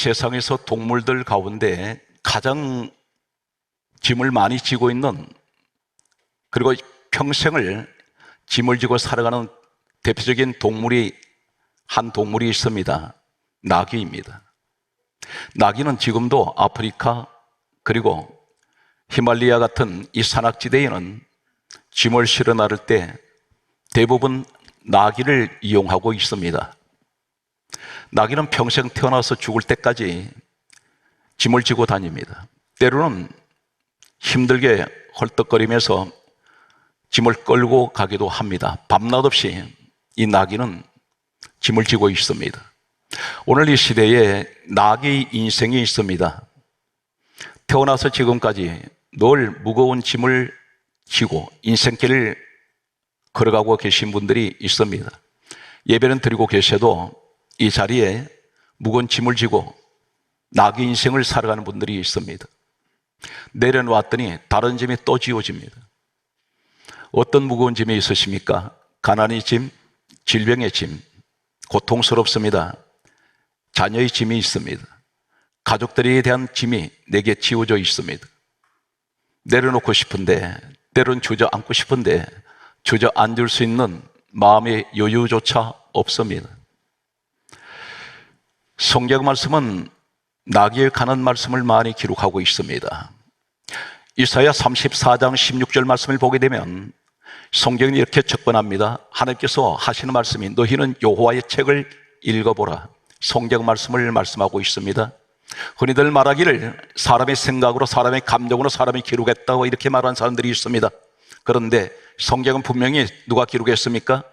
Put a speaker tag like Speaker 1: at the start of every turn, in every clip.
Speaker 1: 이 세상에서 동물들 가운데 가장 짐을 많이 지고 있는, 그리고 평생을 짐을 지고 살아가는 대표적인 한 동물이 있습니다. 나귀입니다. 나귀는 지금도 아프리카 그리고 히말라야 같은 이 산악지대에는 짐을 실어 나를 때 대부분 나귀를 이용하고 있습니다. 나귀는 평생 태어나서 죽을 때까지 짐을 지고 다닙니다. 때로는 힘들게 헐떡거리면서 짐을 끌고 가기도 합니다. 밤낮 없이 이 나귀는 짐을 지고 있습니다. 오늘 이 시대에 나귀 인생이 있습니다. 태어나서 지금까지 늘 무거운 짐을 지고 인생길을 걸어가고 계신 분들이 있습니다. 예배는 드리고 계셔도 이 자리에 무거운 짐을 지고 나귀 인생을 살아가는 분들이 있습니다. 내려놓았더니 다른 짐이 또 지워집니다. 어떤 무거운 짐이 있으십니까? 가난의 짐, 질병의 짐, 고통스럽습니다. 자녀의 짐이 있습니다. 가족들에 대한 짐이 내게 지워져 있습니다. 내려놓고 싶은데, 때론 주저앉고 싶은데 주저앉을 수 있는 마음의 여유조차 없습니다. 성경 말씀은 나귀에 관한 말씀을 많이 기록하고 있습니다. 이사야 34장 16절 말씀을 보게 되면 성경이 이렇게 접근합니다. 하나님께서 하시는 말씀이 너희는 여호와의 책을 읽어보라. 성경 말씀을 말씀하고 있습니다. 흔히들 말하기를 사람의 생각으로, 사람의 감정으로 사람이 기록했다고 이렇게 말하는 사람들이 있습니다. 그런데 성경은 분명히 누가 기록했습니까?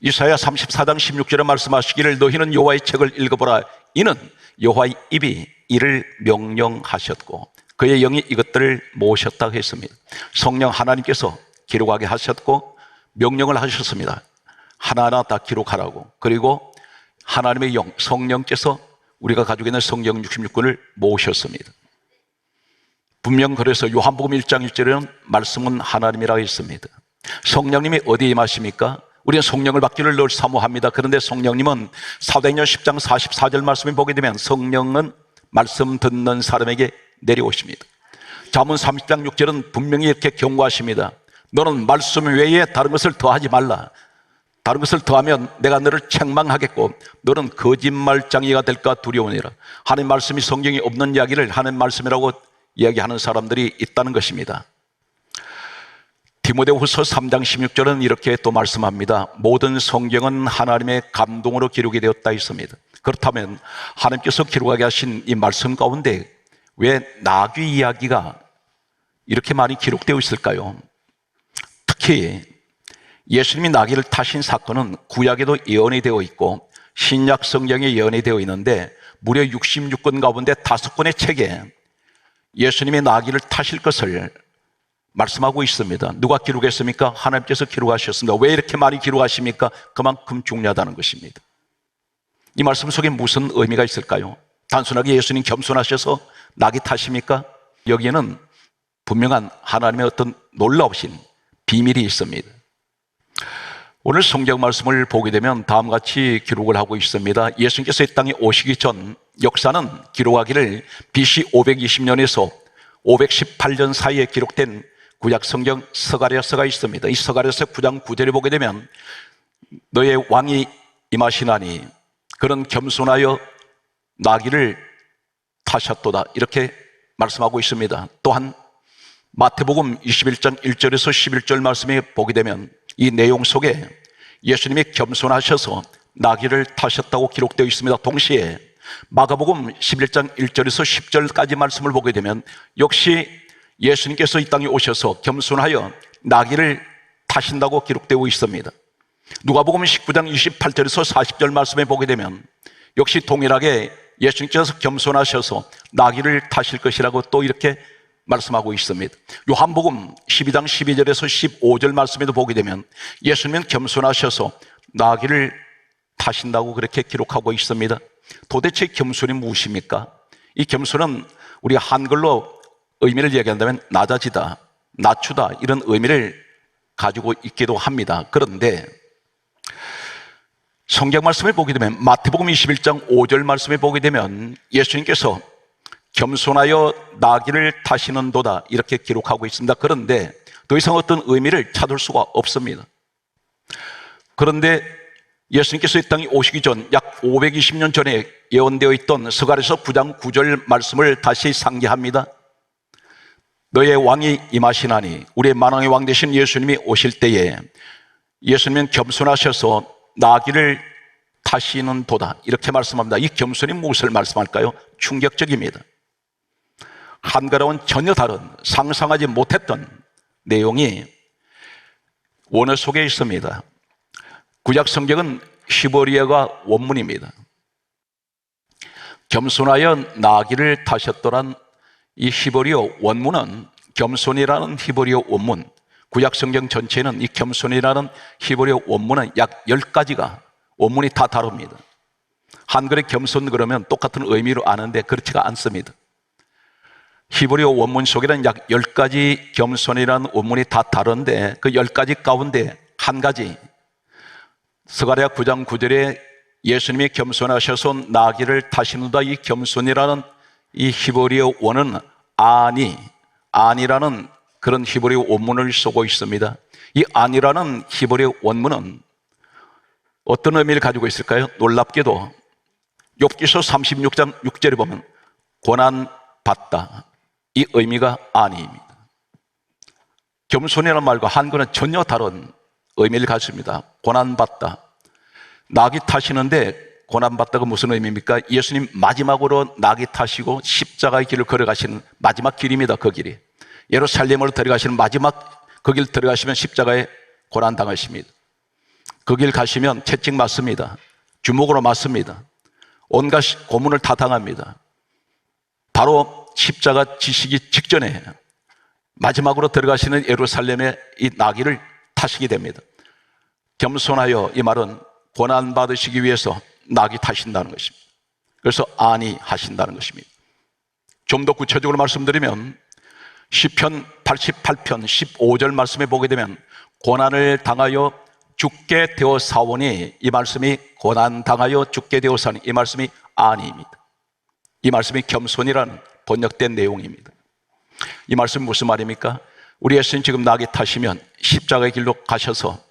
Speaker 1: 이사야 34장 16절에 말씀하시기를 너희는 여호와의 책을 읽어보라. 이는 여호와의 입이 이를 명령하셨고 그의 영이 이것들을 모으셨다고 했습니다. 성령 하나님께서 기록하게 하셨고 명령을 하셨습니다. 하나하나 다 기록하라고. 그리고 하나님의 영, 성령께서 우리가 가지고 있는 성경 66권을 모으셨습니다. 분명 그래서 요한복음 1장 1절에는 말씀은 하나님이라고 했습니다. 성령님이 어디에 임하십니까? 우리는 성령을 받기를 늘 사모합니다. 그런데 성령님은 사도행전 10장 44절 말씀을 보게 되면 성령은 말씀 듣는 사람에게 내려오십니다. 잠언 30장 6절은 분명히 이렇게 경고하십니다. 너는 말씀 외에 다른 것을 더하지 말라. 다른 것을 더하면 내가 너를 책망하겠고 너는 거짓말장이가 될까 두려우니라. 하나님 말씀이 성경에 없는 이야기를 하나님 말씀이라고 이야기하는 사람들이 있다는 것입니다. 디모데후서 3장 16절은 이렇게 또 말씀합니다. 모든 성경은 하나님의 감동으로 기록이 되었다 있습니다. 그렇다면 하나님께서 기록하게 하신 이 말씀 가운데 왜 나귀 이야기가 이렇게 많이 기록되어 있을까요? 특히 예수님이 나귀를 타신 사건은 구약에도 예언이 되어 있고 신약 성경에 예언이 되어 있는데 무려 66권 가운데 5권의 책에 예수님이 나귀를 타실 것을 말씀하고 있습니다. 누가 기록했습니까? 하나님께서 기록하셨습니다. 왜 이렇게 많이 기록하십니까? 그만큼 중요하다는 것입니다. 이 말씀 속에 무슨 의미가 있을까요? 단순하게 예수님 겸손하셔서 나귀 타십니까? 여기에는 분명한 하나님의 어떤 놀라우신 비밀이 있습니다. 오늘 성경 말씀을 보게 되면 다음과 같이 기록을 하고 있습니다. 예수님께서 이 땅에 오시기 전 역사는 기록하기를 BC 520년에서 518년 사이에 기록된 구약 성경 스가랴서가 있습니다. 이 스가랴서 9장 9절에 보게 되면 너의 왕이 임하시나니 그는 겸손하여 나귀를 타셨도다 이렇게 말씀하고 있습니다. 또한 마태복음 21장 1절에서 11절 말씀에 보게 되면 이 내용 속에 예수님이 겸손하셔서 나귀를 타셨다고 기록되어 있습니다. 동시에 마가복음 11장 1절에서 10절까지 말씀을 보게 되면 역시 예수님께서 이 땅에 오셔서 겸손하여 나귀를 타신다고 기록되고 있습니다. 누가복음 19장 28절에서 40절 말씀에 보게 되면 역시 동일하게 예수님께서 겸손하셔서 나귀를 타실 것이라고 또 이렇게 말씀하고 있습니다. 요한복음 12장 12절에서 15절 말씀에도 보게 되면 예수님은 겸손하셔서 나귀를 타신다고 그렇게 기록하고 있습니다. 도대체 겸손이 무엇입니까? 이 겸손은 우리가 한글로 의미를 얘기한다면 낮아지다, 낮추다 이런 의미를 가지고 있기도 합니다. 그런데 성경 말씀을 보게 되면 마태복음 21장 5절 말씀을 보게 되면 예수님께서 겸손하여 나귀를 타시는도다 이렇게 기록하고 있습니다. 그런데 더 이상 어떤 의미를 찾을 수가 없습니다. 그런데 예수님께서 이 땅에 오시기 전 약 520년 전에 예언되어 있던 스가랴서 9장 9절 말씀을 다시 상기합니다. 너의 왕이 임하시나니, 우리의 만왕의 왕 되신 예수님이 오실 때에 예수님은 겸손하셔서 나귀를 타시는 도다 이렇게 말씀합니다. 이 겸손이 무엇을 말씀할까요? 충격적입니다. 한글과는 전혀 다른, 상상하지 못했던 내용이 원어 속에 있습니다. 구약 성경은 히브리어가 원문입니다. 겸손하여 나귀를 타셨더란 이 히브리어 원문은, 겸손이라는 히브리어 원문, 구약 성경 전체는 이 겸손이라는 히브리어 원문은 약 10가지가 원문이 다 다릅니다. 한글의 겸손 그러면 똑같은 의미로 아는데 그렇지가 않습니다. 히브리어 원문 속에는 약 10가지 겸손이라는 원문이 다 다른데 그 10가지 가운데 한 가지, 스가랴 9장 9절에 예수님이 겸손하셔서 나귀를 타시는다, 이 겸손이라는 이 히브리어 원은 아니라는 그런 히브리어 원문을 쓰고 있습니다. 이 아니라는 히브리어 원문은 어떤 의미를 가지고 있을까요? 놀랍게도 욥기서 36장 6절에 보면 고난받다, 이 의미가 아니입니다. 겸손이라는 말과 한글은 전혀 다른 의미를 가집니다. 고난받다, 나귀 타시는데 고난받다가 무슨 의미입니까? 예수님 마지막으로 나귀 타시고 십자가의 길을 걸어가시는 마지막 길입니다. 그 길이 예루살렘으로 들어가시는 마지막 그 길 들어가시면 십자가에 고난당하십니다. 그 길 가시면 채찍 맞습니다. 주먹으로 맞습니다. 온갖 고문을 다 당합니다. 바로 십자가 지시기 직전에 마지막으로 들어가시는 예루살렘의 이 나귀를 타시게 됩니다. 겸손하여, 이 말은 고난받으시기 위해서 나귀 타신다는 것입니다. 그래서 아니 하신다는 것입니다. 좀 더 구체적으로 말씀드리면 시편 88편 15절 말씀에 보게 되면 고난을 당하여 죽게 되어사오니, 이 말씀이 고난당하여 죽게 되어사오니, 이 말씀이 아니입니다. 이 말씀이 겸손이라는 번역된 내용입니다. 이 말씀이 무슨 말입니까? 우리 예수님 지금 나귀 타시면 십자가의 길로 가셔서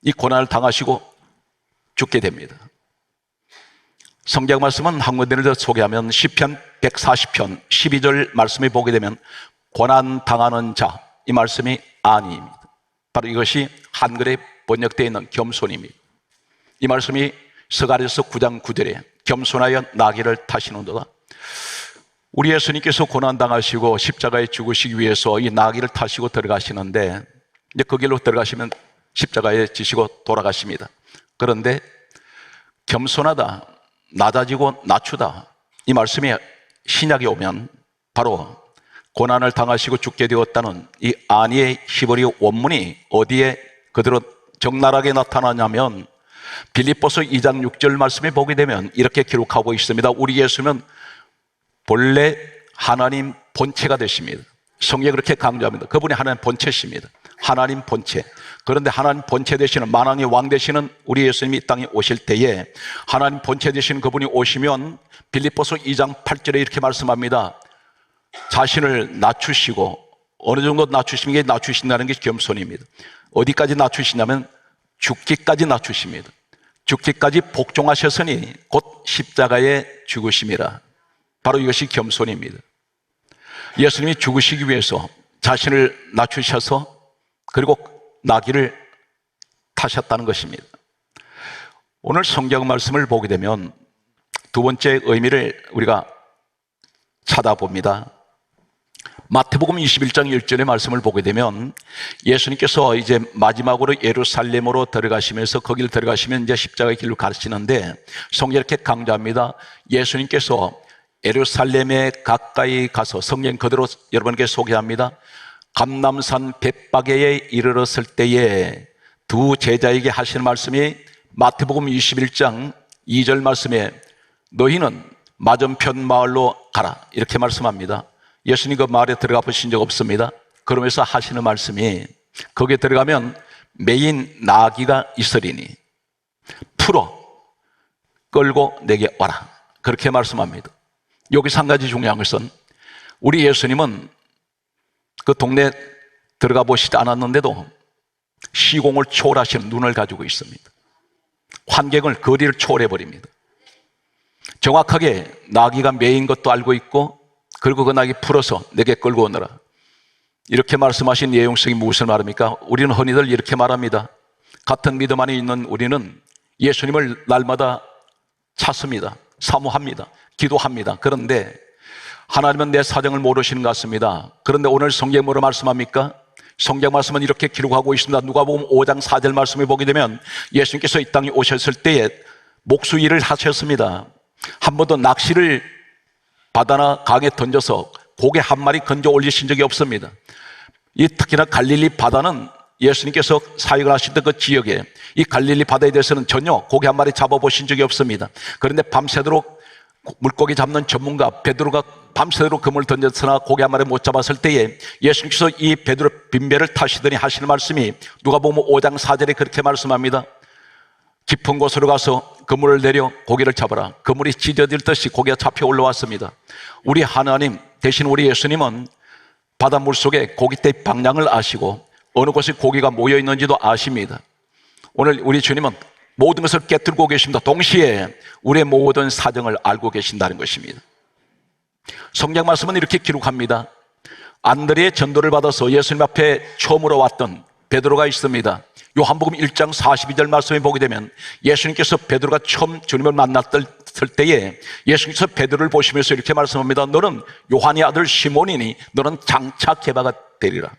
Speaker 1: 이 고난을 당하시고 죽게 됩니다. 성경 말씀은 한 군데를 소개하면 시편 140편 12절 말씀을 보게 되면 고난 당하는 자, 이 말씀이 아니입니다. 바로 이것이 한글에 번역되어 있는 겸손입니다. 이 말씀이 스가랴서 9장 9절에 겸손하여 나귀를 타시는도다. 우리 예수님께서 고난 당하시고 십자가에 죽으시기 위해서 이 나귀를 타시고 들어가시는데, 이제 그 길로 들어가시면 십자가에 지시고 돌아가십니다. 그런데 겸손하다, 낮아지고 낮추다, 이 말씀이 신약에 오면 바로 고난을 당하시고 죽게 되었다는 이 아니의 히브리어 원문이 어디에 그대로 적나라하게 나타나냐면 빌립보서 2장 6절 말씀에 보게 되면 이렇게 기록하고 있습니다. 우리 예수는 본래 하나님 본체가 되십니다. 성경이 그렇게 강조합니다. 그분이 하나님 본체십니다. 하나님 본체. 그런데 하나님 본체 되시는, 만왕의 왕 되시는 우리 예수님이 이 땅에 오실 때에 하나님 본체 되시는 그분이 오시면 빌립보서 2장 8절에 이렇게 말씀합니다. 자신을 낮추시고, 어느 정도 낮추시는 게 낮추신다는 게 겸손입니다. 어디까지 낮추시냐면 죽기까지 낮추십니다. 죽기까지 복종하셨으니 곧 십자가에 죽으심이라. 바로 이것이 겸손입니다. 예수님이 죽으시기 위해서 자신을 낮추셔서 그리고 나귀를 타셨다는 것입니다. 오늘 성경 말씀을 보게 되면 두 번째 의미를 우리가 찾아봅니다. 마태복음 21장 1절의 말씀을 보게 되면 예수님께서 이제 마지막으로 예루살렘으로 들어가시면서 거기를 들어가시면 이제 십자가의 길로 가시는데 성경이 이렇게 강조합니다. 예수님께서 예루살렘에 가까이 가서, 성경 그대로 여러분께 소개합니다. 감람산 벳바게에 이르렀을 때에 두 제자에게 하시는 말씀이 마태복음 21장 2절 말씀에 너희는 맞은편 마을로 가라 이렇게 말씀합니다. 예수님 그 마을에 들어가 보신 적 없습니다. 그러면서 하시는 말씀이 거기에 들어가면 메인 나귀가 있으리니 풀어, 끌고 내게 와라. 그렇게 말씀합니다. 여기서 한 가지 중요한 것은 우리 예수님은 그 동네에 들어가 보시지 않았는데도 시공을 초월하시는 눈을 가지고 있습니다. 환경을, 거리를 초월해버립니다. 정확하게 나귀가 매인 것도 알고 있고, 그리고 그 나귀 풀어서 내게 끌고 오너라. 이렇게 말씀하신 내용성이 무엇을 말합니까? 우리는 흔히들 이렇게 말합니다. 같은 믿음 안에 있는 우리는 예수님을 날마다 찾습니다. 사모합니다. 기도합니다. 그런데 하나님은 내 사정을 모르시는 것 같습니다. 그런데 오늘 성경 뭐로 말씀합니까? 성경 말씀은 이렇게 기록하고 있습니다. 누가복음 5장 4절 말씀을 보게 되면 예수님께서 이 땅에 오셨을 때에 목수일을 하셨습니다. 한 번도 낚시를 바다나 강에 던져서 고개 한 마리 건져 올리신 적이 없습니다. 이 특히나 갈릴리 바다는 예수님께서 사역을 하시던 그 지역에 이 갈릴리 바다에 대해서는 전혀 고기 한 마리 잡아보신 적이 없습니다. 그런데 밤새도록 물고기 잡는 전문가 베드로가 밤새도록 그물을 던졌으나 고기 한 마리 못 잡았을 때에 예수님께서 이 베드로 빈배를 타시더니 하시는 말씀이 누가복음 5장 4절에 그렇게 말씀합니다. 깊은 곳으로 가서 그물을 내려 고기를 잡아라. 그물이 찢어질 듯이 고기가 잡혀 올라왔습니다. 우리 하나님 대신 우리 예수님은 바닷물 속에 고기떼의 방향을 아시고 어느 곳에 고기가 모여 있는지도 아십니다. 오늘 우리 주님은 모든 것을 깨뜨리고 계십니다. 동시에 우리의 모든 사정을 알고 계신다는 것입니다. 성경 말씀은 이렇게 기록합니다. 안드레의 전도를 받아서 예수님 앞에 처음으로 왔던 베드로가 있습니다. 요한복음 1장 42절 말씀에 보게 되면 예수님께서 베드로가 처음 주님을 만났을 때에 예수님께서 베드로를 보시면서 이렇게 말씀합니다. 너는 요한의 아들 시몬이니 너는 장차 게바가 되리라.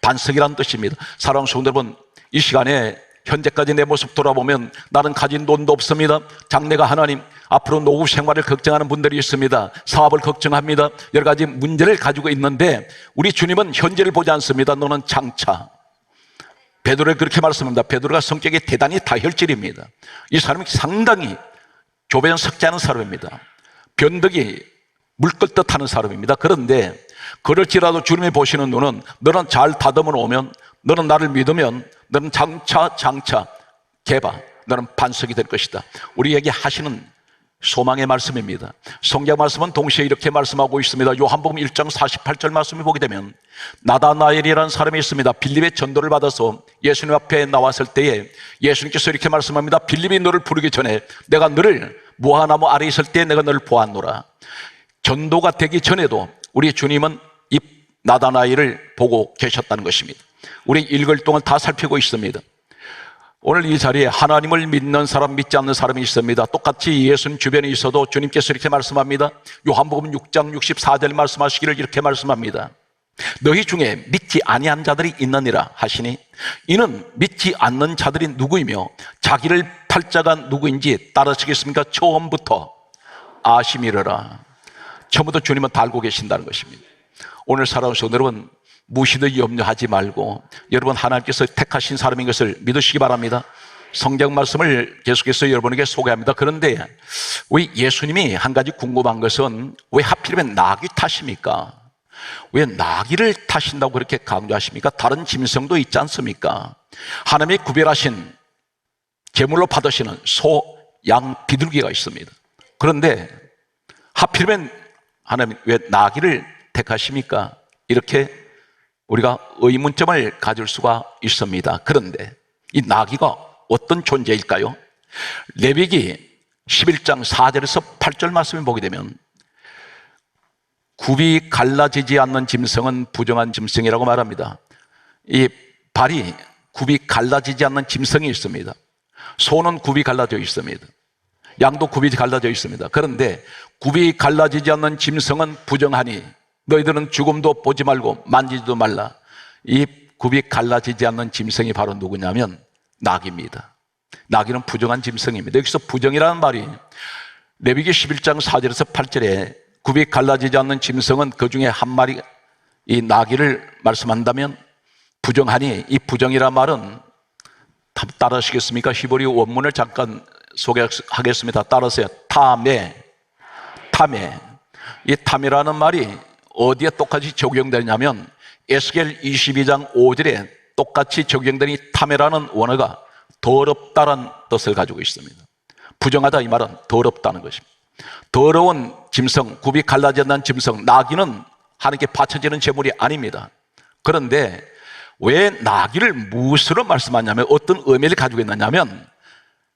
Speaker 1: 반석이라는 뜻입니다. 사랑하는 성도 여러분, 이 시간에 현재까지 내 모습 돌아보면 나는 가진 돈도 없습니다. 장래가 하나님, 앞으로 노후 생활을 걱정하는 분들이 있습니다. 사업을 걱정합니다. 여러 가지 문제를 가지고 있는데 우리 주님은 현재를 보지 않습니다. 너는 장차. 베드로가 그렇게 말씀합니다. 베드로가 성격이 대단히 다혈질입니다. 이 사람이 상당히 교배는 섞지 않은 사람입니다. 변덕이 물 끓듯 하는 사람입니다. 그런데 그럴지라도 주님이 보시는 눈은 너는 잘 다듬어 놓으면, 너는 나를 믿으면 너는 장차 개바, 너는 반석이 될 것이다. 우리에게 하시는 소망의 말씀입니다. 성경 말씀은 동시에 이렇게 말씀하고 있습니다. 요한복음 1장 48절 말씀을 보게 되면 나다나엘이라는 사람이 있습니다. 빌립의 전도를 받아서 예수님 앞에 나왔을 때에 예수님께서 이렇게 말씀합니다. 빌립이 너를 부르기 전에 내가 너를 무화과나무 아래 있을 때 내가 너를 보았노라. 전도가 되기 전에도 우리 주님은 이 나다나엘을 보고 계셨다는 것입니다. 우리 읽을 동안 다 살피고 있습니다. 오늘 이 자리에 하나님을 믿는 사람, 믿지 않는 사람이 있습니다. 똑같이 예수님 주변에 있어도 주님께서 이렇게 말씀합니다. 요한복음 6장 64절 말씀하시기를 이렇게 말씀합니다. 너희 중에 믿지 아니한 자들이 있느니라 하시니 이는 믿지 않는 자들이 누구이며 자기를 팔 자가 누구인지 따르시겠습니까? 처음부터 아심이러라. 처음부터 주님은 다 알고 계신다는 것입니다. 오늘 살아오는 성도 여러분, 무시도 염려하지 말고 여러분 하나님께서 택하신 사람인 것을 믿으시기 바랍니다. 성경 말씀을 계속해서 여러분에게 소개합니다. 그런데 우리 예수님이 한 가지 궁금한 것은 왜 하필이면 나귀 타십니까? 왜 나귀를 타신다고 그렇게 강조하십니까? 다른 짐승도 있지 않습니까? 하나님이 구별하신 제물로 받으시는 소, 양, 비둘기가 있습니다. 그런데 하필이면 하나님 왜 나귀를 택하십니까? 이렇게 우리가 의문점을 가질 수가 있습니다. 그런데 이 나귀가 어떤 존재일까요? 레위기 11장 4절에서 8절 말씀을 보게 되면 굽이 갈라지지 않는 짐승은 부정한 짐승이라고 말합니다. 이 발이 굽이 갈라지지 않는 짐승이 있습니다. 소는 굽이 갈라져 있습니다. 양도 굽이 갈라져 있습니다. 그런데 굽이 갈라지지 않는 짐승은 부정하니 너희들은 죽음도 보지 말고 만지지도 말라. 이 굽이 갈라지지 않는 짐승이 바로 누구냐면 나귀입니다. 나귀는 부정한 짐승입니다. 여기서 부정이라는 말이 레위기 11장 4절에서 8절에 굽이 갈라지지 않는 짐승은 그 중에 한 마리 이 나귀를 말씀한다면 부정하니 이 부정이라는 말은 따라하시겠습니까? 히브리 원문을 잠깐 소개하겠습니다. 따라하세요. 타메. 이 타메라는 말이 어디에 똑같이 적용되냐면 에스겔 22장 5절에 똑같이 적용된 이 타메라는 원어가 더럽다라는 뜻을 가지고 있습니다. 부정하다 이 말은 더럽다는 것입니다. 더러운 짐승, 굽이 갈라지 않는 짐승, 나귀는 하나님께 바쳐지는 제물이 아닙니다. 그런데 왜 나귀를 무엇으로 말씀하냐면, 어떤 의미를 가지고 있느냐면,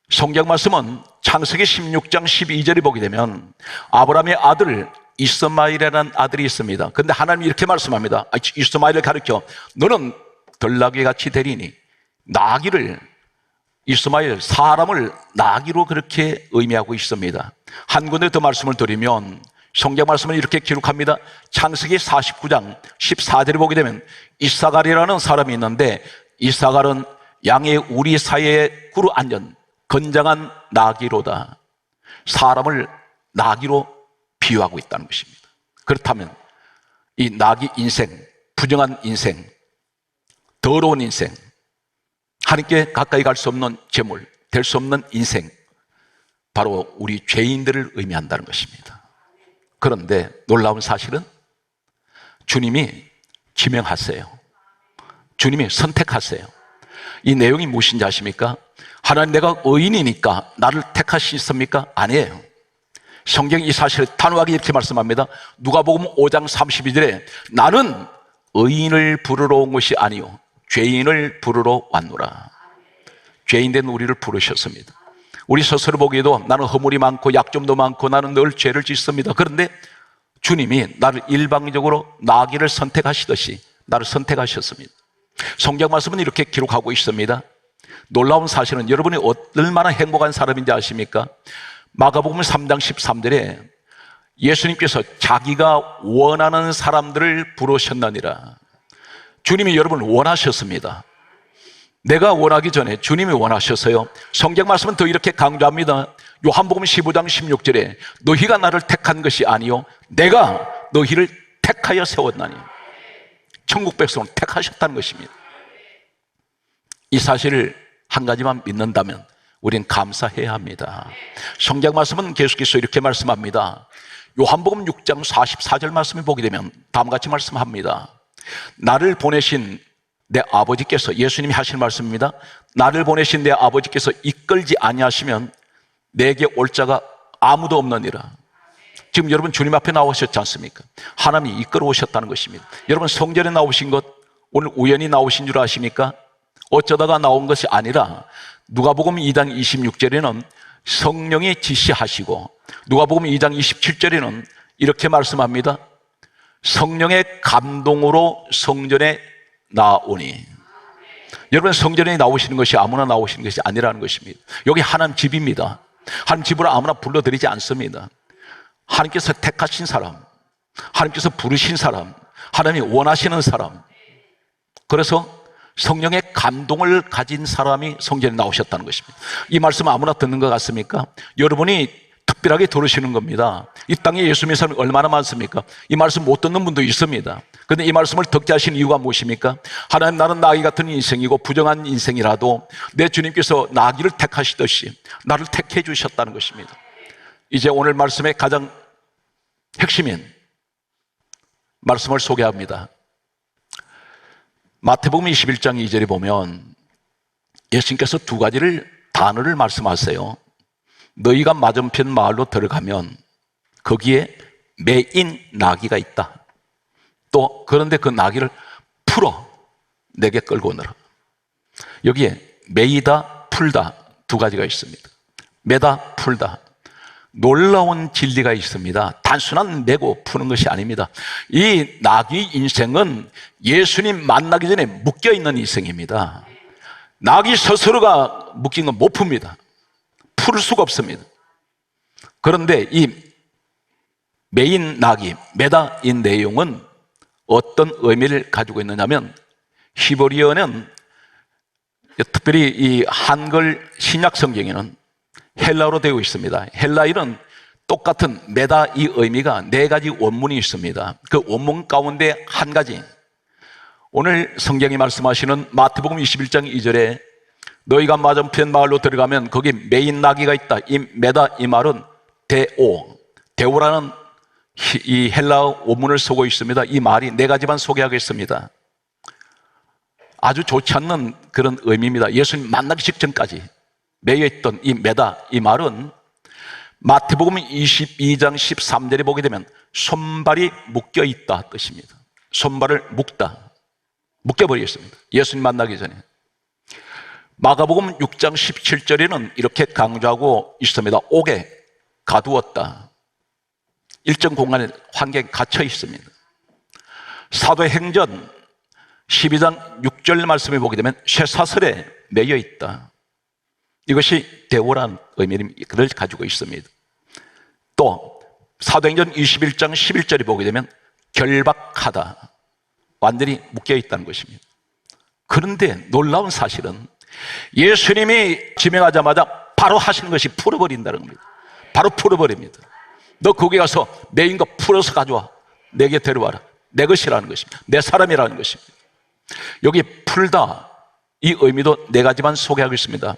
Speaker 1: 성경 말씀은 창세기 16장 12절에 보게 되면 아브라함의 아들 이스마엘이라는 아들이 있습니다. 그런데 하나님이 이렇게 말씀합니다. 이스마엘을 가르쳐 너는 들나귀 같이 되리니, 나귀를, 이스마엘, 사람을 나귀로 그렇게 의미하고 있습니다. 한 군데 더 말씀을 드리면 성경 말씀을 이렇게 기록합니다. 창세기 49장 14절에 보게 되면 이사갈이라는 사람이 있는데, 이사갈은 양의 우리 사이에 꿇어 앉은 건장한 나귀로다. 사람을 나귀로 비유하고 있다는 것입니다. 그렇다면 이 나귀 인생, 부정한 인생, 더러운 인생, 하나님께 가까이 갈 수 없는 재물, 될 수 없는 인생, 바로 우리 죄인들을 의미한다는 것입니다. 그런데 놀라운 사실은 주님이 지명하세요. 주님이 선택하세요. 이 내용이 무엇인지 아십니까? 하나님, 내가 의인이니까 나를 택하시겠습니까? 아니에요. 성경이 이 사실을 단호하게 이렇게 말씀합니다. 누가복음 5장 32절에 나는 의인을 부르러 온 것이 아니요 죄인을 부르러 왔노라. 죄인된 우리를 부르셨습니다. 우리 스스로 보기에도 나는 허물이 많고 약점도 많고 나는 늘 죄를 짓습니다. 그런데 주님이 나를 일방적으로 나귀를 선택하시듯이 나를 선택하셨습니다. 성경 말씀은 이렇게 기록하고 있습니다. 놀라운 사실은 여러분이 얼마나 행복한 사람인지 아십니까? 마가복음 3장 13절에 예수님께서 자기가 원하는 사람들을 부르셨느니라. 주님이 여러분을 원하셨습니다. 내가 원하기 전에 주님이 원하셨어요. 성경 말씀은 더 이렇게 강조합니다. 요한복음 15장 16절에 너희가 나를 택한 것이 아니요 내가 너희를 택하여 세웠나니. 천국 백성을 택하셨다는 것입니다. 이 사실을 한 가지만 믿는다면 우리는 감사해야 합니다. 성경 말씀은 계속해서 이렇게 말씀합니다. 요한복음 6장 44절 말씀을 보게 되면 다음과 같이 말씀합니다. 나를 보내신 내 아버지께서, 예수님이 하신 말씀입니다. 나를 보내신 내 아버지께서 이끌지 아니하시면 내게 올 자가 아무도 없느니라. 지금 여러분 주님 앞에 나오셨지 않습니까? 하나님이 이끌어 오셨다는 것입니다. 여러분 성전에 나오신 것 오늘 우연히 나오신 줄 아십니까? 어쩌다가 나온 것이 아니라 누가복음 2장 26절에는 성령이 지시하시고, 누가복음 2장 27절에는 이렇게 말씀합니다. 성령의 감동으로 성전에 나오니. 여러분 성전에 나오시는 것이 아무나 나오시는 것이 아니라는 것입니다. 여기 하나님 집입니다. 하나님 집으로 아무나 불러들이지 않습니다. 하나님께서 택하신 사람, 하나님께서 부르신 사람, 하나님이 원하시는 사람, 그래서 성령의 감동을 가진 사람이 성전에 나오셨다는 것입니다. 이 말씀 아무나 듣는 것 같습니까? 여러분이 특별하게 들으시는 겁니다. 이 땅에 예수 믿는 사람이 얼마나 많습니까? 이 말씀 못 듣는 분도 있습니다. 그런데 이 말씀을 듣게 하신 이유가 무엇입니까? 하나님, 나는 나귀 같은 인생이고 부정한 인생이라도 내 주님께서 나귀를 택하시듯이 나를 택해 주셨다는 것입니다. 이제 오늘 말씀의 가장 핵심인 말씀을 소개합니다. 마태복음 21장 2절에 보면 예수님께서 두 가지를 단어를 말씀하세요. 너희가 맞은편 마을로 들어가면 거기에 매인 나귀가 있다. 또 그런데 그 나귀를 풀어 내게 끌고 오너라. 여기에 매이다, 풀다 두 가지가 있습니다. 매다, 풀다. 놀라운 진리가 있습니다. 단순한 매고 푸는 것이 아닙니다. 이 나귀 인생은 예수님 만나기 전에 묶여있는 인생입니다. 나귀 스스로가 묶인 건 못 풉니다. 풀 수가 없습니다. 그런데 이 매인 나귀, 매다인 내용은 어떤 의미를 가지고 있느냐면, 히브리어는 특별히 이 한글 신약 성경에는 헬라어로 되어 있습니다. 헬라어는 똑같은 매다 이 의미가 네 가지 원문이 있습니다. 그 원문 가운데 한 가지, 오늘 성경이 말씀하시는 마태복음 21장 2절에 너희가 맞은편 마을로 들어가면 거기 매인 나귀가 있다. 이 매다 이 말은 데오라는 이 헬라어 원문을 쓰고 있습니다. 이 말이 네 가지만 소개하겠습니다. 아주 좋지 않는 그런 의미입니다. 예수님 만나기 직전까지 매여있던 이 매다, 이 말은 마태복음 22장 13절에 보게 되면 손발이 묶여있다 뜻입니다. 손발을 묶여버리겠습니다. 예수님 만나기 전에. 마가복음 6장 17절에는 이렇게 강조하고 있습니다. 옥에 가두었다. 일정 공간에 환경에 갇혀 있습니다. 사도행전 12장 6절 말씀에 보게 되면 쇠사슬에 매여 있다. 이것이 대오란 의미를 가지고 있습니다. 또 사도행전 21장 11절에 보게 되면 결박하다. 완전히 묶여 있다는 것입니다. 그런데 놀라운 사실은 예수님이 지명하자마자 바로 하시는 것이 풀어버린다는 겁니다. 바로 풀어버립니다. 너 거기 가서 매인 거 풀어서 가져와. 내게 데려와라. 내 것이라는 것입니다. 내 사람이라는 것입니다. 여기 풀다, 이 의미도 네 가지만 소개하고 있습니다.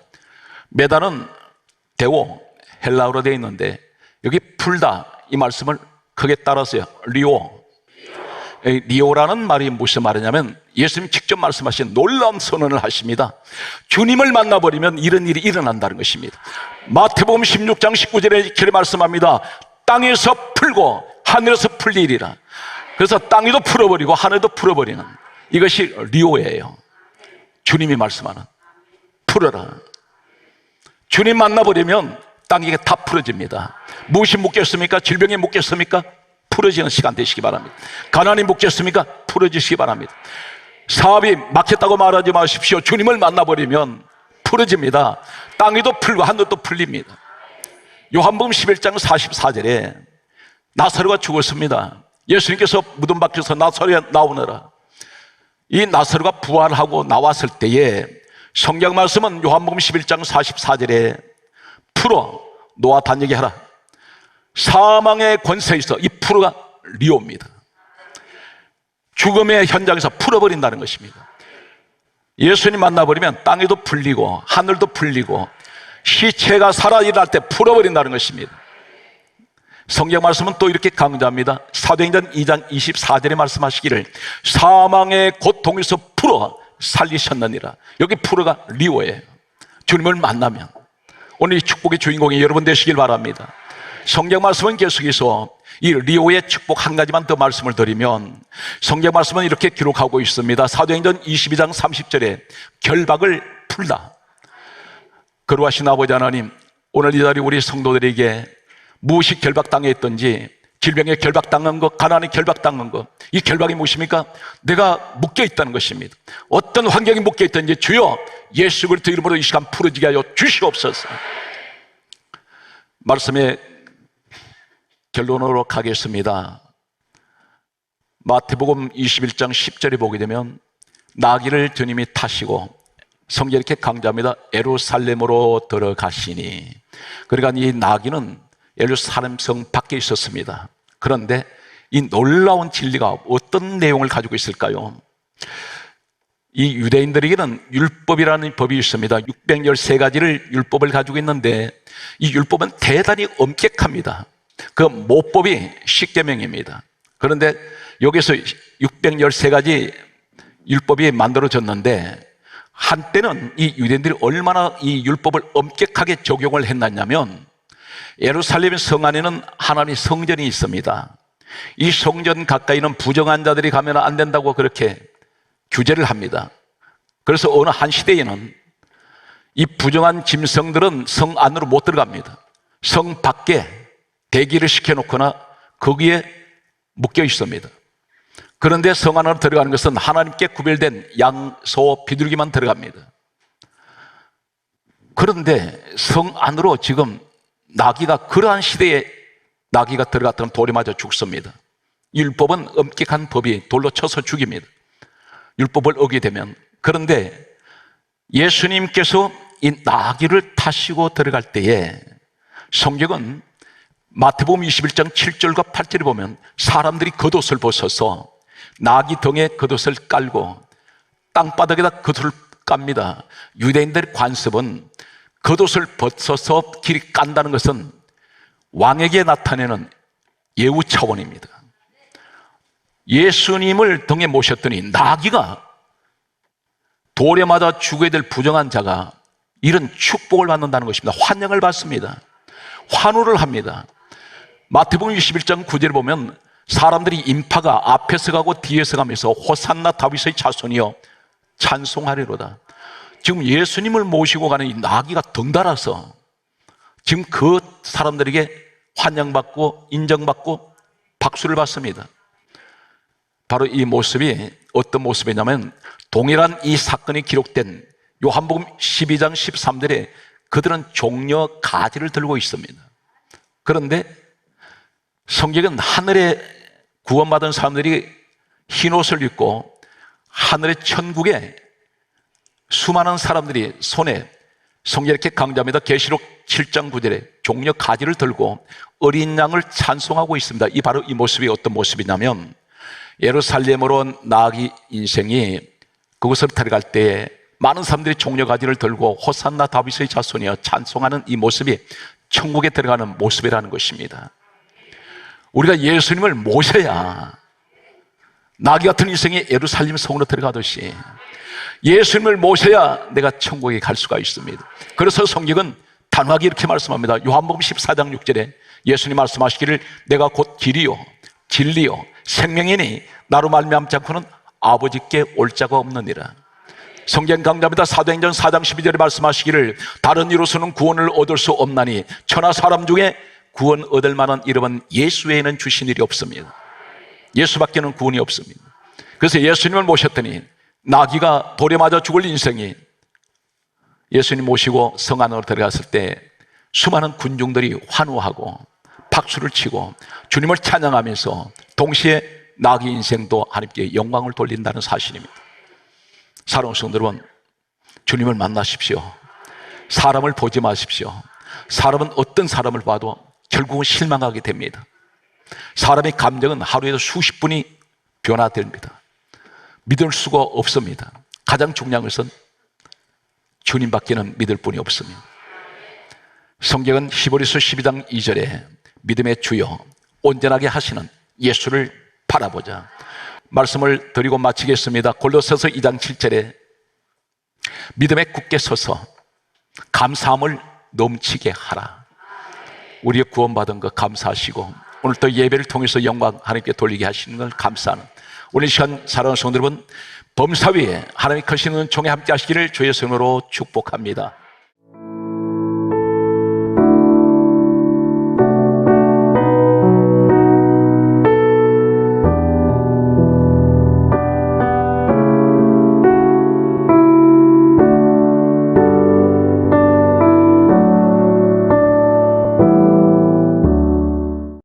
Speaker 1: 매다는 데오, 헬라어로 되어 있는데 여기 풀다, 이 말씀을 크게 따라서요. 리오라는 말이 무슨 말이냐면 예수님이 직접 말씀하신 놀라운 선언을 하십니다. 주님을 만나버리면 이런 일이 일어난다는 것입니다. 마태복음 16장 19절에 이렇게 말씀합니다. 땅에서 풀고 하늘에서 풀리리라. 그래서 땅에도 풀어버리고 하늘도 풀어버리는, 이것이 리오예요. 주님이 말씀하는 풀어라. 주님 만나버리면 땅에 다 풀어집니다. 무엇이 묶였습니까? 질병이 묶였습니까? 풀어지는 시간 되시기 바랍니다. 가난이 묶였습니까? 풀어지시기 바랍니다. 사업이 막혔다고 말하지 마십시오. 주님을 만나버리면 풀어집니다. 땅에도 풀고 하늘도 풀립니다. 요한복음 11장 44절에 나사로가 죽었습니다. 예수님께서 무덤 밖에서 나사로야 나오너라. 이 나사로가 부활하고 나왔을 때에 성경 말씀은 요한복음 11장 44절에 풀어 놓아 다니게 하라. 사망의 권세에 있어 이 풀어가 리오입니다. 죽음의 현장에서 풀어버린다는 것입니다. 예수님 만나버리면 땅에도 풀리고 하늘도 풀리고 시체가 살아 일어날 때 풀어버린다는 것입니다. 성경 말씀은 또 이렇게 강조합니다. 사도행전 2장 24절에 말씀하시기를 사망의 고통에서 풀어 살리셨느니라. 여기 풀어가 리오예요. 주님을 만나면 오늘 이 축복의 주인공이 여러분 되시길 바랍니다. 성경 말씀은 계속해서 이 리오의 축복 한 가지만 더 말씀을 드리면 성경 말씀은 이렇게 기록하고 있습니다. 사도행전 22장 30절에 결박을 풀다. 거룩하신 아버지 하나님, 오늘 이 자리 우리 성도들에게 무엇이 결박당해 있든지, 질병에 결박당한 것, 가난에 결박당한 것, 이 결박이 무엇입니까? 내가 묶여있다는 것입니다. 어떤 환경에 묶여있든지 주여 예수 그리스도 이름으로 이 시간 풀어지게 하여 주시옵소서. 말씀의 결론으로 가겠습니다. 마태복음 21장 10절에 보게 되면 나귀를 주님이 타시고 성경에 이렇게 강조합니다. 예루살렘으로 들어가시니. 그러니까 이 나귀는 예루살렘 성 밖에 있었습니다. 그런데 이 놀라운 진리가 어떤 내용을 가지고 있을까요? 이 유대인들에게는 율법이라는 법이 있습니다. 613가지를 율법을 가지고 있는데 이 율법은 대단히 엄격합니다. 그 모법이 십계명입니다. 그런데 여기서 613가지 율법이 만들어졌는데 한때는 이 유대인들이 얼마나 이 율법을 엄격하게 적용을 했느냐면 예루살렘 성 안에는 하나님의 성전이 있습니다. 이 성전 가까이는 부정한 자들이 가면 안 된다고 그렇게 규제를 합니다. 그래서 어느 한 시대에는 이 부정한 짐승들은 성 안으로 못 들어갑니다. 성 밖에 대기를 시켜놓거나 거기에 묶여 있습니다. 그런데 성 안으로 들어가는 것은 하나님께 구별된 양, 소, 비둘기만 들어갑니다. 그런데 성 안으로 지금 나귀가, 그러한 시대에 나귀가 들어갔다면 돌에 맞아 죽습니다. 율법은 엄격한 법이 돌로 쳐서 죽입니다. 율법을 어기게 되면. 그런데 예수님께서 이 나귀를 타시고 들어갈 때에 성경은 마태복음 21장 7절과 8절에 보면 사람들이 겉옷을 벗어서 나귀 등에 겉옷을 깔고 땅바닥에다 겉옷을 깝니다. 유대인들의 관습은 겉옷을 벗어서 길이 깐다는 것은 왕에게 나타내는 예우 차원입니다. 예수님을 등에 모셨더니 나귀가 돌에 맞아 죽어야 될 부정한 자가 이런 축복을 받는다는 것입니다. 환영을 받습니다. 환호를 합니다. 마태복음 21장 9절에 보면 사람들이 인파가 앞에서 가고 뒤에서 가면서 호산나 다윗의 자손이여 찬송하리로다. 지금 예수님을 모시고 가는 이 나귀가 덩달아서 지금 그 사람들에게 환영받고 인정받고 박수를 받습니다. 바로 이 모습이 어떤 모습이냐면 동일한 이 사건이 기록된 요한복음 12장 13절에 그들은 종려 가지를 들고 있습니다. 그런데 성경은 하늘에 구원받은 사람들이 흰옷을 입고 하늘의 천국에 수많은 사람들이 손에 성경 이렇게 강조합니다. 계시록 7장 9절에 종려 가지를 들고 어린 양을 찬송하고 있습니다. 이 바로 이 모습이 어떤 모습이냐면 예루살렘으로 나아기 인생이 그곳으로 들어갈 때에 많은 사람들이 종려 가지를 들고 호산나 다윗의 자손이여 찬송하는 이 모습이 천국에 들어가는 모습이라는 것입니다. 우리가 예수님을 모셔야 나귀 같은 인생이 예루살렘 성으로 들어가듯이 예수님을 모셔야 내가 천국에 갈 수가 있습니다. 그래서 성경은 단호하게 이렇게 말씀합니다. 요한복음 14장 6절에 예수님 말씀하시기를 내가 곧 길이요 진리요 생명이니 나로 말미암지 않고는 아버지께 올 자가 없느니라. 성경 강조합니다. 사도행전 4장 12절에 말씀하시기를 다른 이로서는 구원을 얻을 수 없나니 천하 사람 중에 구원 얻을 만한 이름은 예수 외에는 주신 일이 없습니다. 예수밖에는 구원이 없습니다. 그래서 예수님을 모셨더니 나귀가 돌에 맞아 죽을 인생이 예수님 모시고 성 안으로 들어갔을 때 수많은 군중들이 환호하고 박수를 치고 주님을 찬양하면서 동시에 나귀 인생도 하나님께 영광을 돌린다는 사실입니다. 사랑하는 성도 여러분, 주님을 만나십시오. 사람을 보지 마십시오. 사람은 어떤 사람을 봐도 결국은 실망하게 됩니다. 사람의 감정은 하루에도 수십 분이 변화됩니다. 믿을 수가 없습니다. 가장 중요한 것은 주님밖에는 믿을 분이 없습니다. 성경은 히브리서 12장 2절에 믿음의 주여 온전하게 하시는 예수를 바라보자 말씀을 드리고 마치겠습니다. 골로새서 2장 7절에 믿음에 굳게 서서 감사함을 넘치게 하라. 우리의 구원받은 것 감사하시고 오늘 또 예배를 통해서 영광 하나님께 돌리게 하시는 걸 감사하는 오늘 시간 사랑하는 성도 여러분, 범사 위에 하나님의 크신 은총에 함께 하시기를 주의 성으로 축복합니다.